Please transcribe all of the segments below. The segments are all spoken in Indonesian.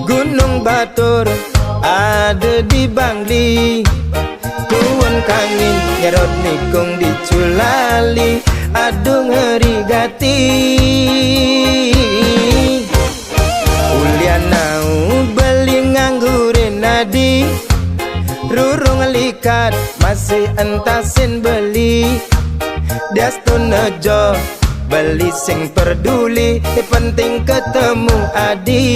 Gunung Batur ada di Bangli, tuan kangin nyerot nikung di Culali, aduh ngeri gati. Ulianau beli nganggurin nadi, rurung likat masih entasin beli. Diastun nejo beli sing peduli, penting ketemu adi.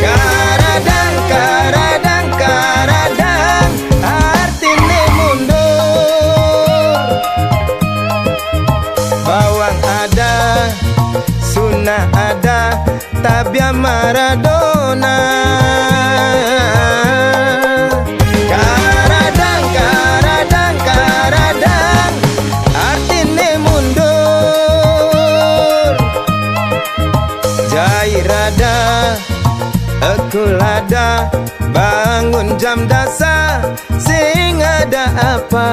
Karadang, karadang, karadang, artine mundur. Bawang ada, sunnah ada, tabia Maradona. Karadang, karadang, karadang, artine mundur. Jairada, Ekulada, bangun jam dasar, sing ada apa?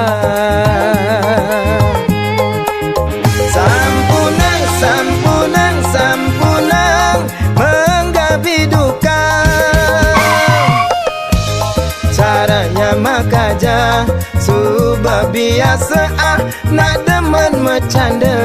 Sampunang, sampunang, sampunang, menggabi duka. Caranya makaja, subah biasa nak demen bercanda.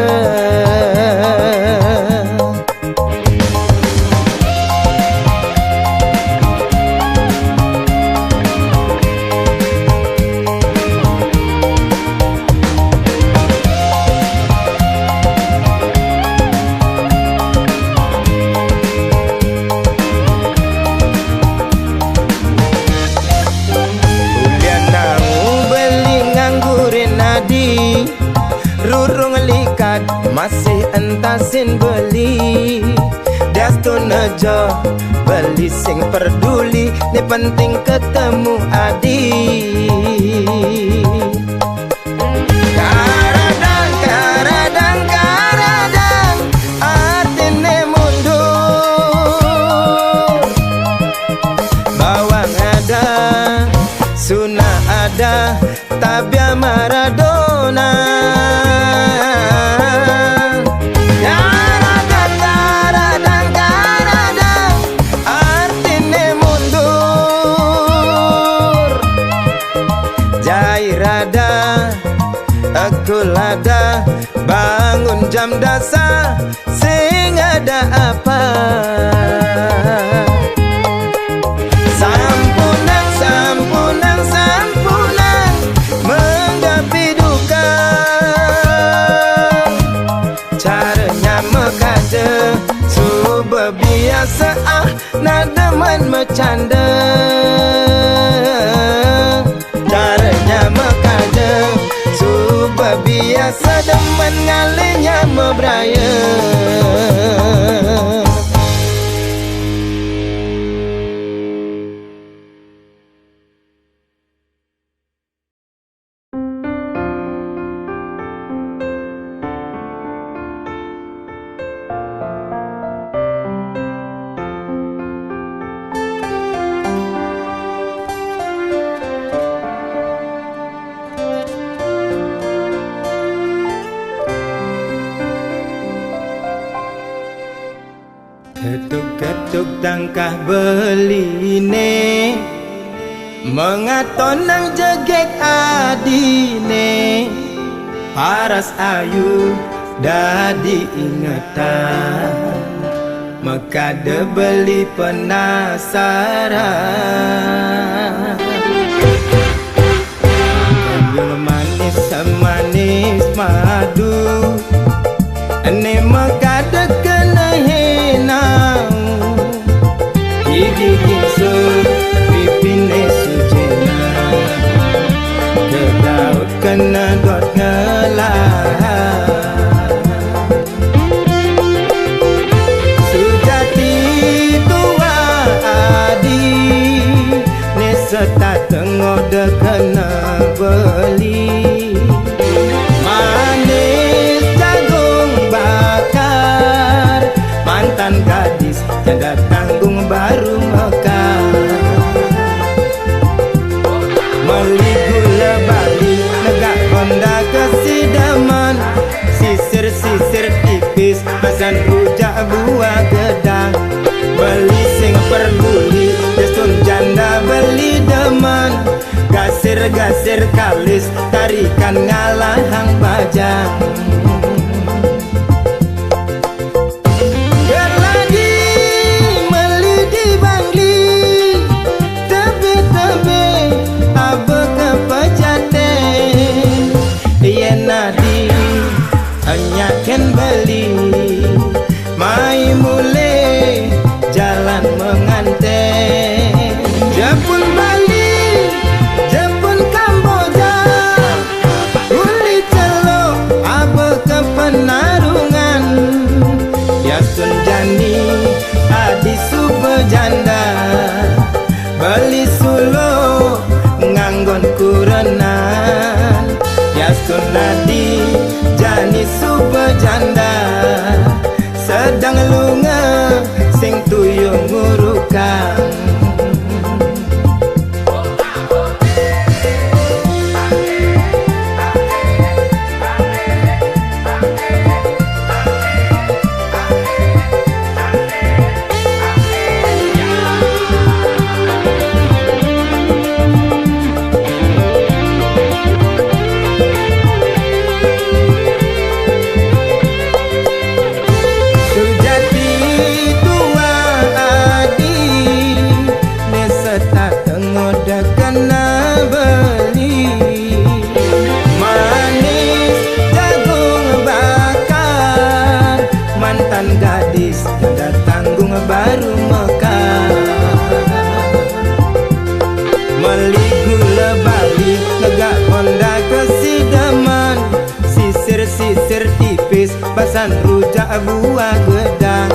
Rurung likat masih entasin beli. Diastun nejo beli sing peduli, ni penting ketemu adi. Karadang, karadang, karadang, artine mundur. Bawang ada, sunnah ada, tabia Maradona. Karadang, karadang, karadang, artine mundur. Jairada, Ekulada, bangun jam dasar, sing ada apa? Sampunang, sampunang, sampunang, menggapi duka. Caranya mekaje, subah biasa nak demen bercanda. Caranya mekaje, subah biasa demen ngalinya mebraya. Ketuk-ketuk tangkah beline, mengaton nang jegek adine. Paras ayu dadi ingatan, mekade beli penasaran. Yang manis semanis madu, ane mekade kena henau. Gigi gingsul pipine sujena, ke laut kena dot ngelah. Sujati tua adi, neseta tengok de kena beli. Manis jagung bakar, mantan gadis tiada tanggung baru mekar. Meli gula Bali, negak Honda kesidaman, sisir-sisir tipis, asan rujak buah gedang. gasir kalis tarikan ngalahang bajang. Gerlagi meli di bangli tebe-tebe abe kepejate yen nadi anyaken beli mai mule jalan menganten. Jepun Bali Jepun Kamboja uli celok abe kepenarungan Yasun Jani adi subejanda beli sulo nganggon kurenan Yasun Nadi Jani subejanda sedang lunga sing tuyung ngurukang. Gadis janda tanggung baru mekar meli gula Bali negak Honda kesidaman sisir-sisir tipis basan rujak buah gedang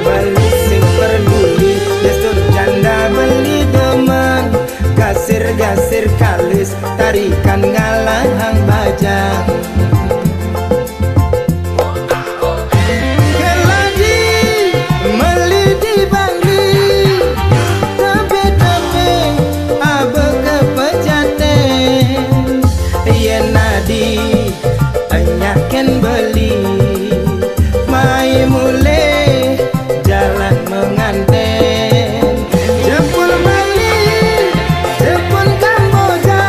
beli sing peduli Yasun janda beli demen gasir-gasir kalis tarikan ngalahang bajang. Anyaken beli mai mule jalan menganten. Jepun Bali Jepun Kamboja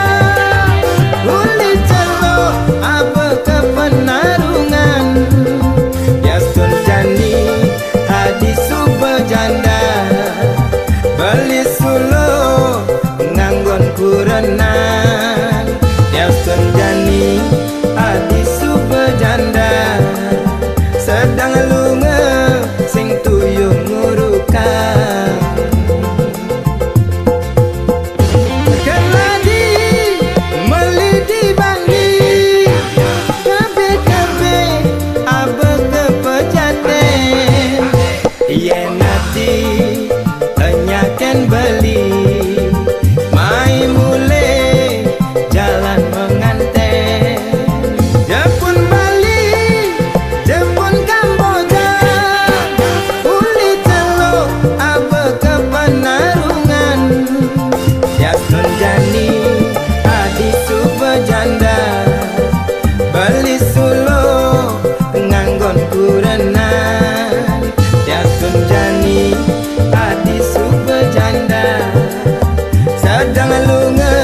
uli celok abe kepenarungan Yasun Jani hadi subejanda beli sulo nganggon kurenan Yasun Jani adi subejanda sedang lunga sing tuyung ngurukang. Keladi meli di bangli kabe-kabe abe kepejaten yen nati anyaken beli mai mule jalan menganten. Jepun Bali Jepun Kamboja uli celok abe kepenarungan Yasun Jani adi subejanda beli sulo nganggon kurenan Yasun Jani adi subejanda sedang lunga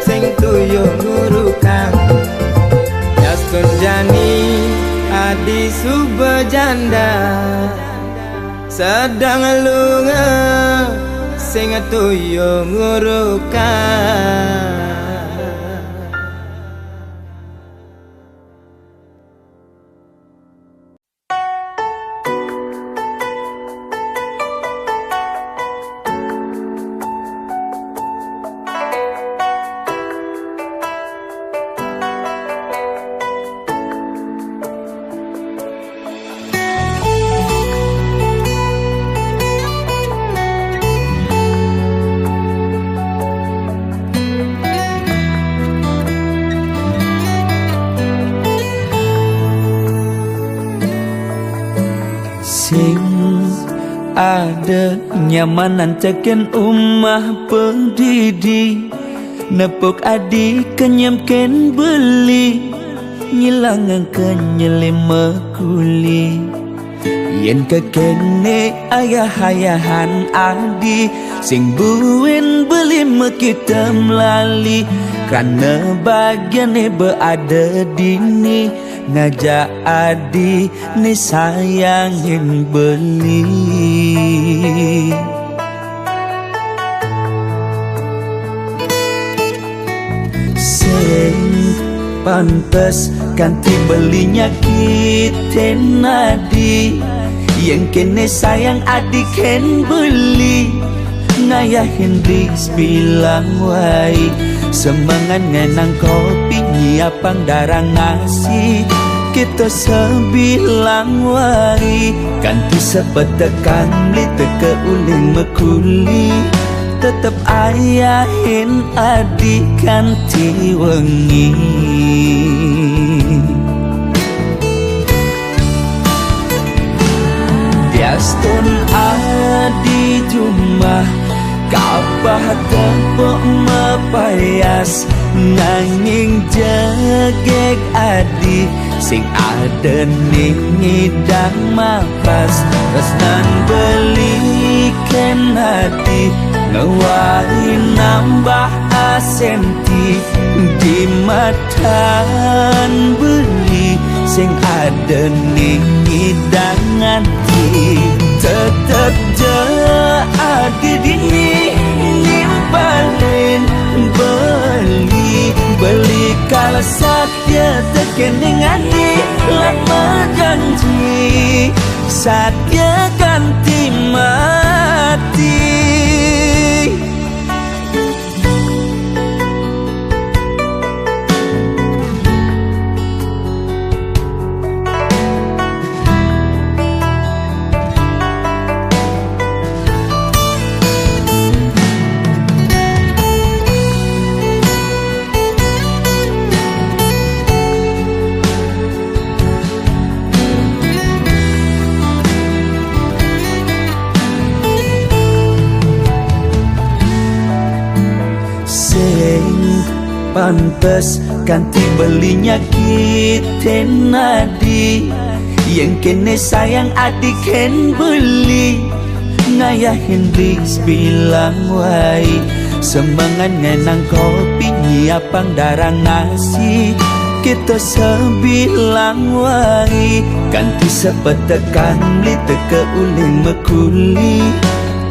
sing tuyung ngurukang. Yasun Jani adi subejanda sedang lunga sing tuyung ngurukang. Sing ada nyamanan teken umah pendidi nepuk adi kenyamken beli nyilangan kenyelima kuli yen kekene ayah-ayahan adi sing buin beli mekita melali karena bagian berada dini ngajak adi ni sayangin beli. Sing pantes ganti belinya kita nadi, yang kene sayang adik ken beli. Ngayah Hendrix bilang wai, semangat ngenang kopi nyiapang darah ngasih. Kita sebilang wai, ganti sepetekan li teke uling mekuli. Tetep ayahin adik ganti wengi. Diastun adi jumah kabah tepuk mepayas, nanging jegek adi sing ada ning ngidang mapas. Resnan belikan hati ngewai nambah asenti di matan beli sing ada ning ngidang hati. Tetep je adi dini nimbalin beli kalau satya tekening adi lama janji satya ganti mati. Pantes ganti belinya kita nadi, yang kene sayang adik ken beli. Ngayah Hendrix bilang wai, semangat ngenang kopi nyiapang darah ngasih. Kita sebilang wai, ganti sepetekan li teke uling mekuli.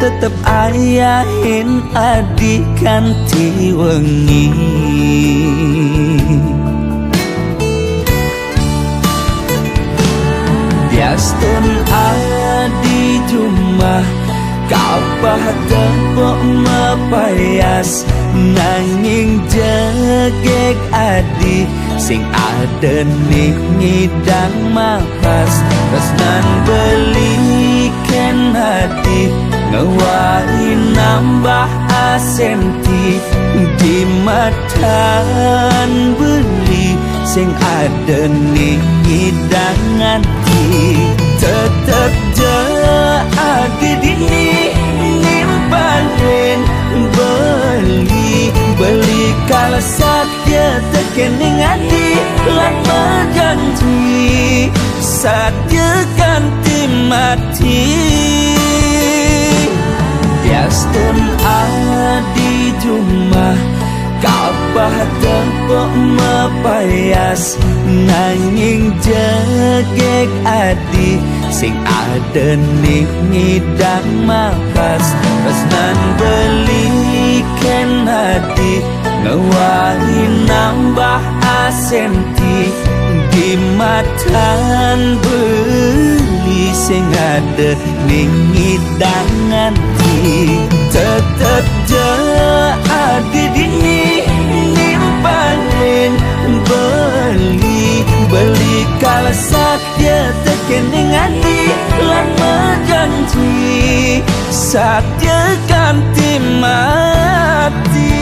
Tetep ayahin adik ganti wengi. Diastun adi jumah kabah tepuk mepayas, nanging jegek adi sing ada ning ngidang mapas. Resnan belikan hati ngewai nambah asenti di matan beli sing ada ning ngidang hati. Tetep je adi dini nimbalin beli kalau satya tekening adi lama janji satya ganti mati. Diastun adi jumah kabah tepuk mepayas, nanging jegek adi sing ada ning ngidang mapas. Resnan belikan hati ngewai nambah asenti di matan beli sing ada ning ngidang hati. Tetep je adi dini nimbalin beli kalau satya tekening adi lama janji satya ganti mati.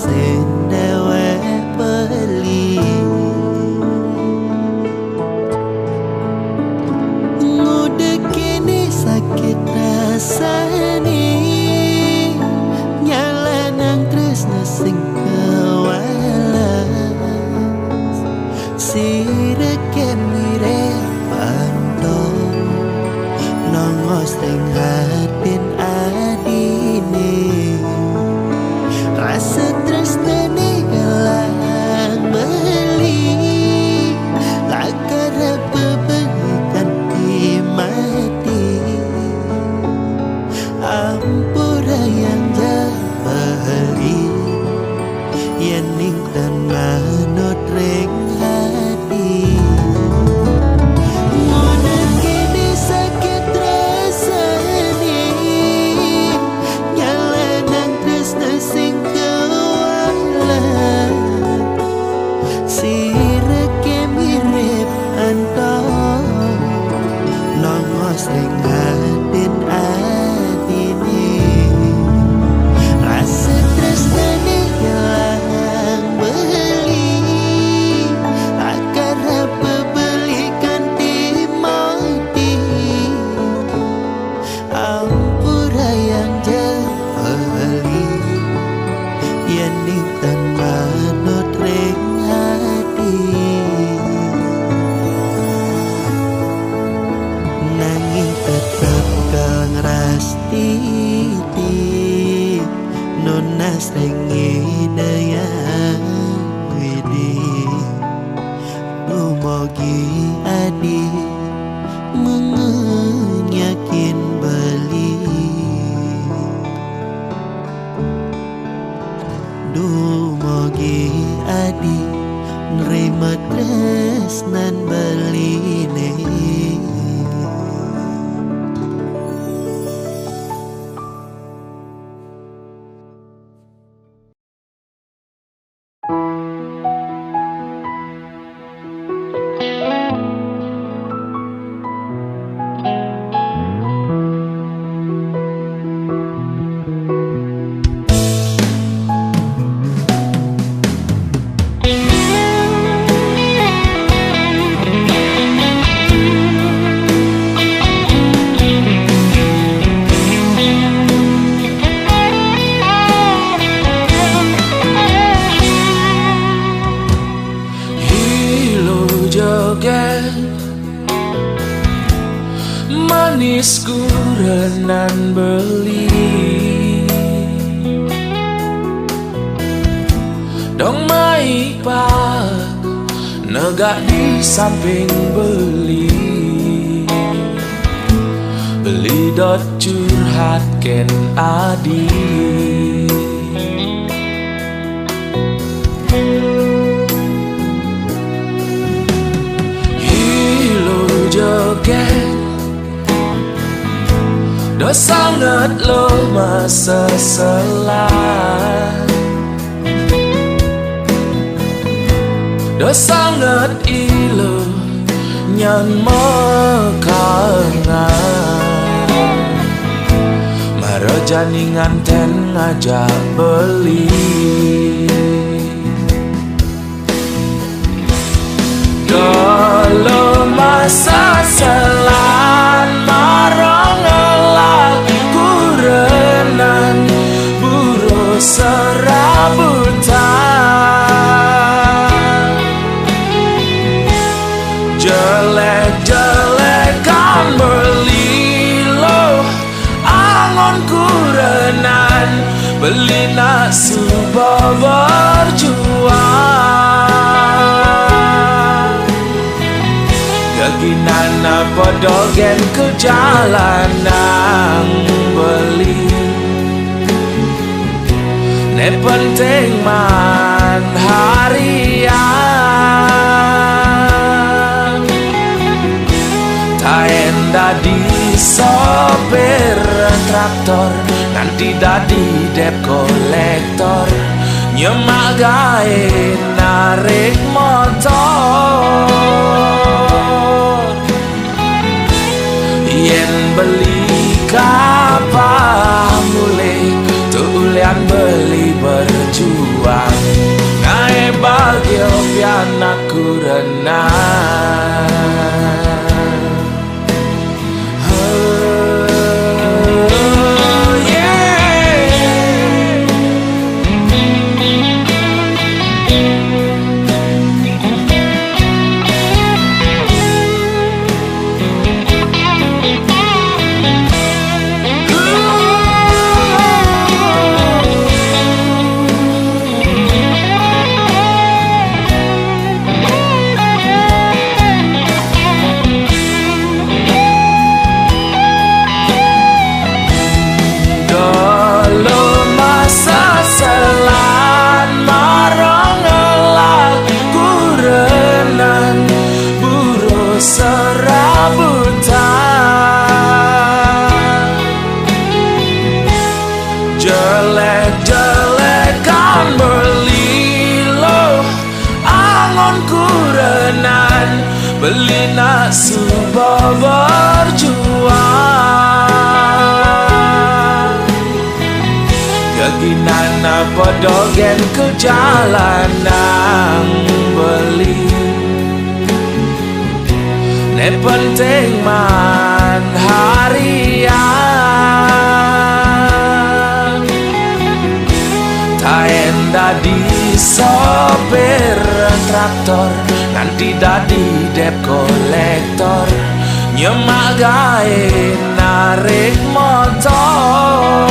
sendewe beli. Ngudek kini sakit rasani, nyala nang tresna sing kewalas. Sireke mire pandong nongos teng hatin adine. Rasa tresnane galang beli, lakar bebelikan di mati. Ampura yang jahali, yang ning dan manut ring hati. Ngonek kini sakit rasani, nyala nang tresna sing kewalas. Sireke mirip antong nongos ring hatin adine. Rasa tresnane galang beli, akar bebelikan di mati. Ampura yang jahali, yang nintan manut ring hati. Nanging tetep kalang rastiti, nonas rengi daya widi. Dumogi adi mengenyakin beli. Dumogi adi nerima tresnan beline. Manisku renan beli, dong mai pak negak di samping beli. Beli dot curhat ken adi, hilo joget do sangat lo masa selah, do sangat ilo nyan mekangan. Marajani nganten ngajak beli, dolo masa selan marong ngelah kurenan buru serabutan. Jelek-jelekan beli lo angon kurenan, beli nak subuh berjuang. Yakinan apa dogen ke jalanan beli, ne penting man harian. Taen dadi sopir traktor, nanti dadi dep kolektor, nyemak gawe narik motor. Yen beli kapal mulai tulian beli berjuang. pian aku renang. Jelek-jelekan berliloh angonku renan beli nak subuh berjuang. Keginan apa dogen ke jalanan beli ne penting man harian. Taen dadi sopir traktor, nanti dadi dep kolektor, nyemak gawe narik motor.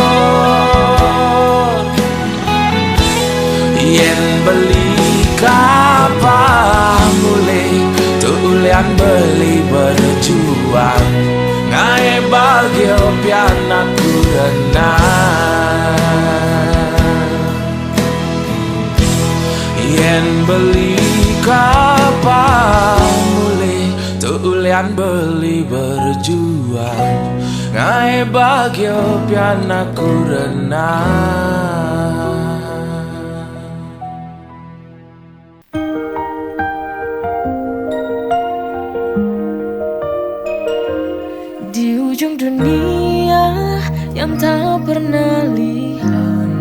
Yen beli kapal mulai tulian beli berjuang, ngae bagio pian aku renang. Yen beli kapal mulai tulian beli berjuang, ngae bagio pian aku renang. Di ujung dunia yang tak pernah lihat,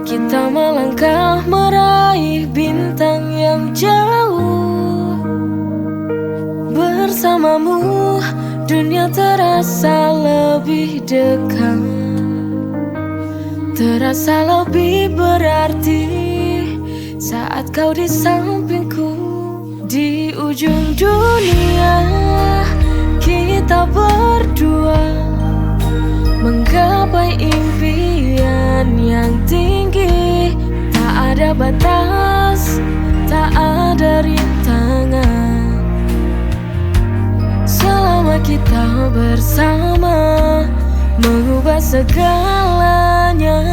kita melangkah meraih bintang yang jauh. Bersamamu dunia terasa lebih dekat, terasa lebih berarti saat kau di sampingku. Di ujung dunia kita berdua menggapai impian yang tinggi. Tak ada batas, tak ada rintangan. Selama kita bersama mengubah segalanya.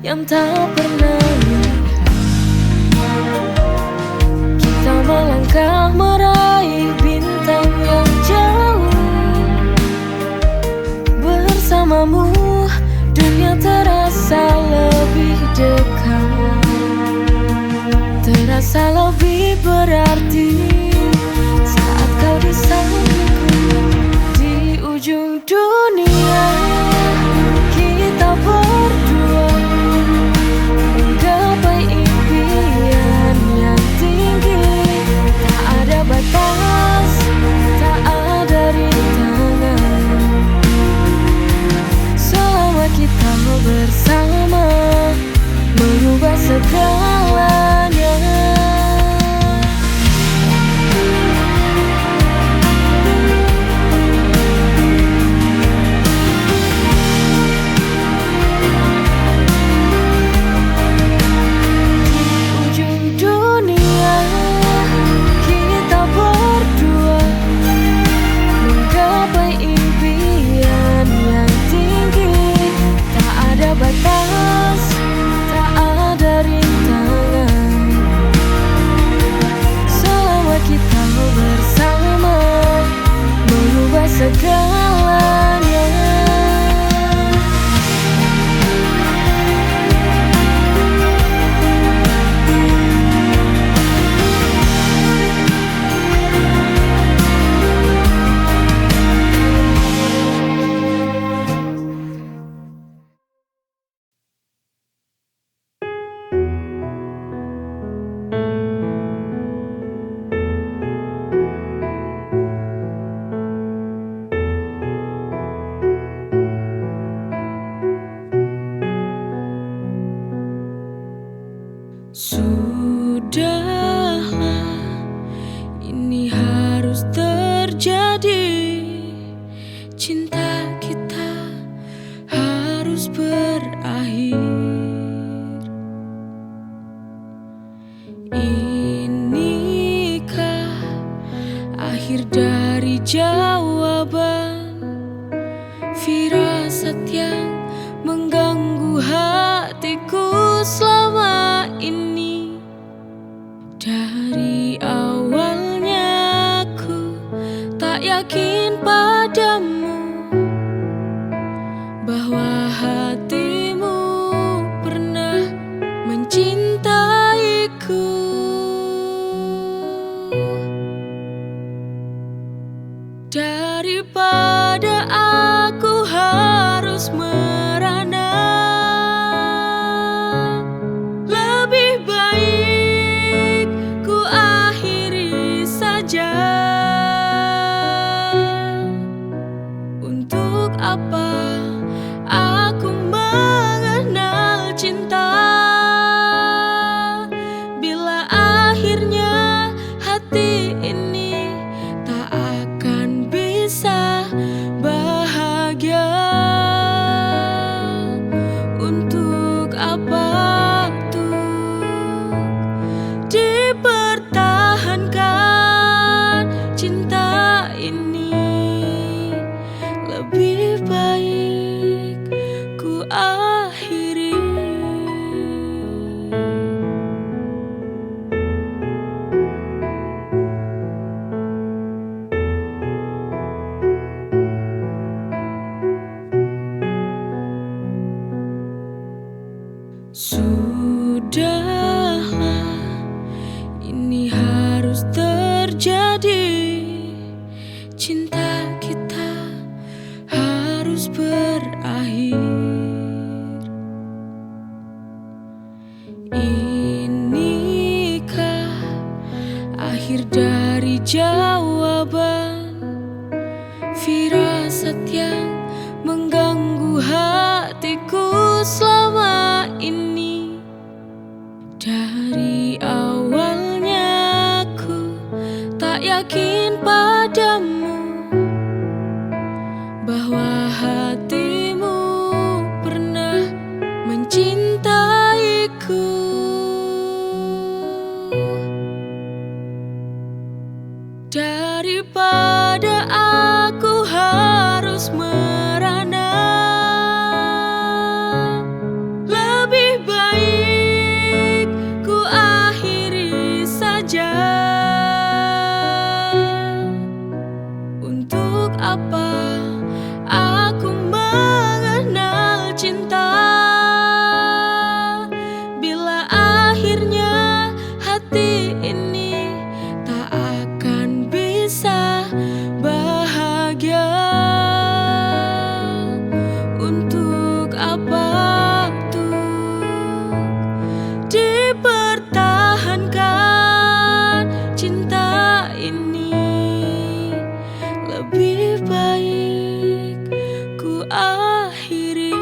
Yang tak pernah lihat, kita melangkah meraih bintang yang jauh. Bersamamu dunia terasa lebih dekat, terasa lebih berarti saat kau di sampingku. Di ujung dunia kita berdua menggapai impian yang tinggi. Tak ada batas, tak ada rintangan. Selama kita bersama mengubah segalanya. Batas, tak ada rintangan. Sudahlah, ini harus terjadi. Cinta kita harus berakhir. Inikah akhir dari jawaban firasat yang mengganggu hatiku selama ini? Dari awalnya aku tak yakin padamu, bahwa hatimu pernah mencintaiku. Daripada aku harus merana, lebih baik ku akhiri saja. Untuk apa aku mengenal cinta, bila akhirnya hati ini tak akan bisa bahagia? Untuk apa tuh dipertahankan cinta ini? Lebih baik ku akhiri. Sudahlah, ini harus terjadi. Cinta kita harus berakhir. Inikah akhir dari jawaban firasat yang mengganggu hatiku selama ini? Dari awalnya aku tak yakin padamu, bahwa hatimu pernah mencintaiku. Daripada aku harus merana, lebih baik ku akhiri saja. Untuk apa aku mengenal cinta, bila akhirnya hati ini tak akan bisa bahagia? Untuk apa tuh dipertahankan cinta ini? Lebih baik ku akhiri.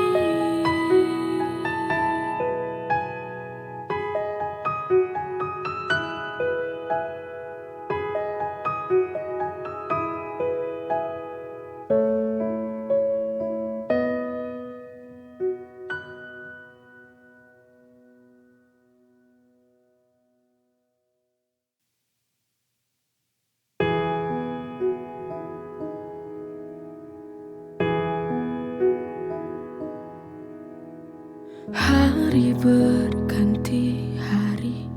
Hari berganti hari,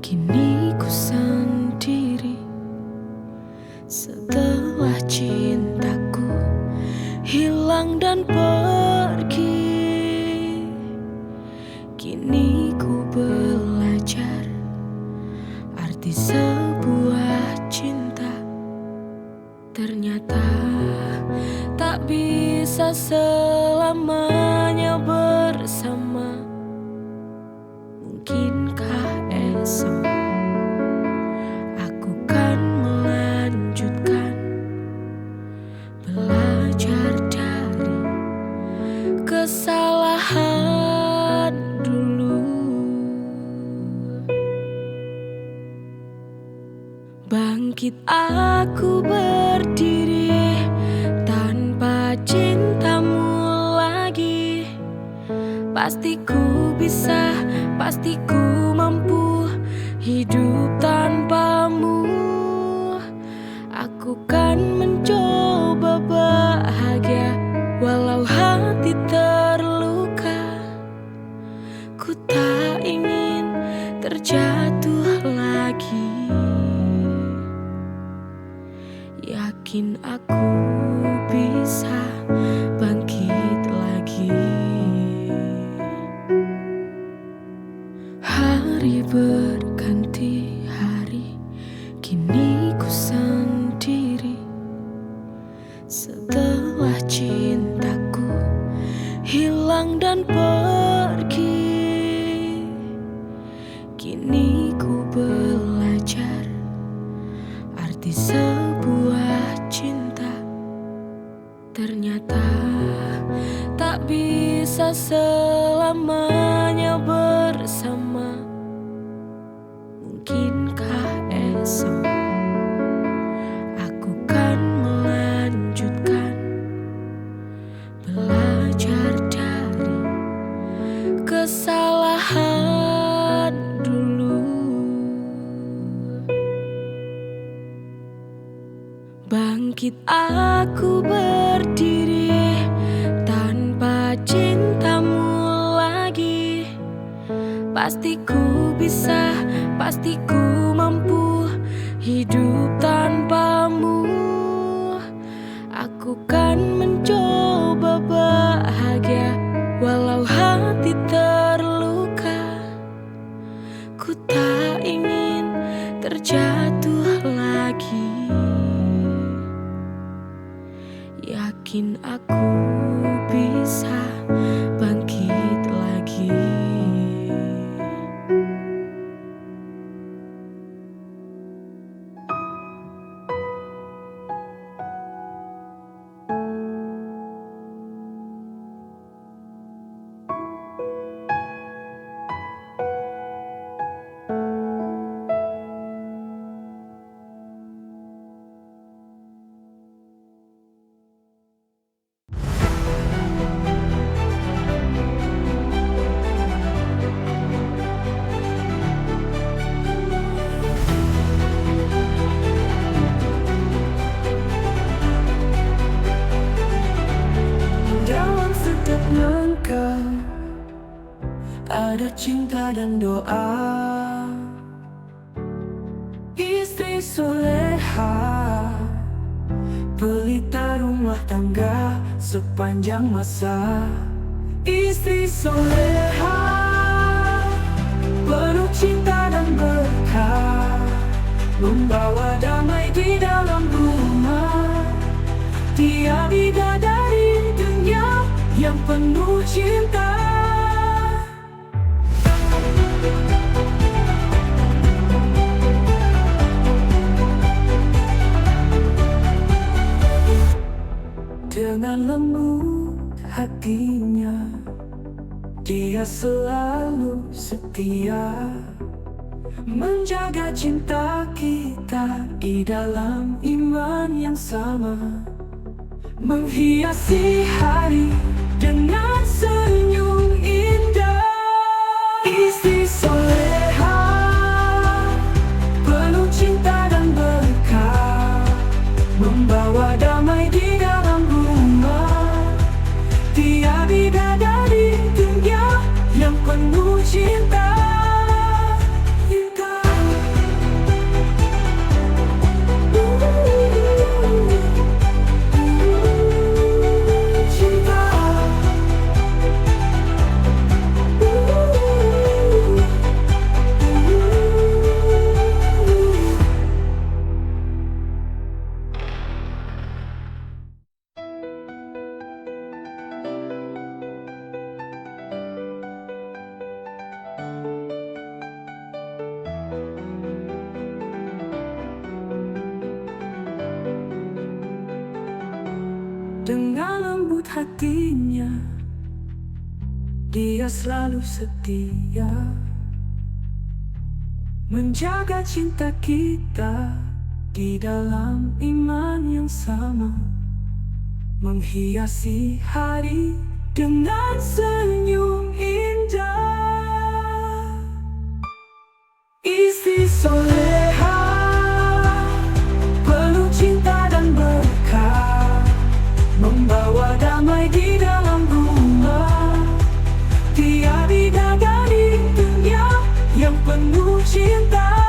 kini ku sendiri. Setelah cintaku hilang dan pergi, kini ku belajar arti sebuah cinta. Ternyata tak bisa selamanya bersama. Mungkinkah esok aku kan melanjutkan belajar dari kesalahan dulu. Bangkit aku berdiri tanpa cintamu lagi. Pasti ku bisa, pasti ku mampu hidup tanpamu. Aku kan mencoba bahagia walau hati terluka. Ku tak ingin terjatuh lagi. Yakin aku bisa bangkit lagi. Hari berganti hari, kini ku sendiri. Setelah cintaku hilang dan pergi, kini ku belajar arti sebuah cinta. Ternyata tak bisa selamanya bersama. Mungkinkah esok aku kan melanjutkan belajar dari kesalahan dulu. Bangkit aku berdiri tanpa cintamu lagi. Pasti ku bisa, pasti ku mampu hidup tanpamu. Aku kan mencoba bahagia walau hati terluka. Ku tak ingin terjatuh lagi. Yakin aku bisa bangkit lagi. Dalam setiap langkah ada cinta dan doa. Istri soleha, pelita rumah tangga sepanjang masa. Istri soleha, penuh cinta dan berkah, membawa damai di dalam rumah. Dia bidadari dunia yang penuh cinta. Dengan lembut hatinya, dia selalu setia menjaga cinta kita di dalam iman yang sama. Menghiasi hari dengan senyum indah. Istri soleha, penuh cinta dan berkah, membawa damai di dalam rumah. Dia bidadari dunia yang penuh cinta. Dengan lembut hatinya, dia selalu setia menjaga cinta kita di dalam iman yang sama, menghiasi hari dengan senyum indah. Istri soleha, penuh cinta dan berkah, membawa damai di dalam rumah. Dia bidadari dunia yang penuh cinta.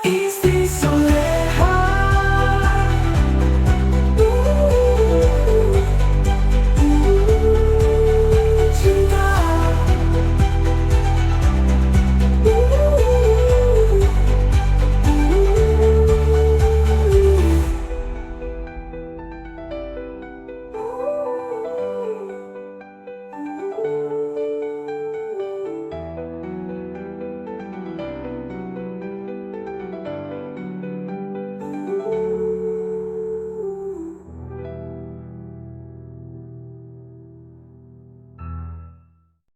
Istri soleha, cinta.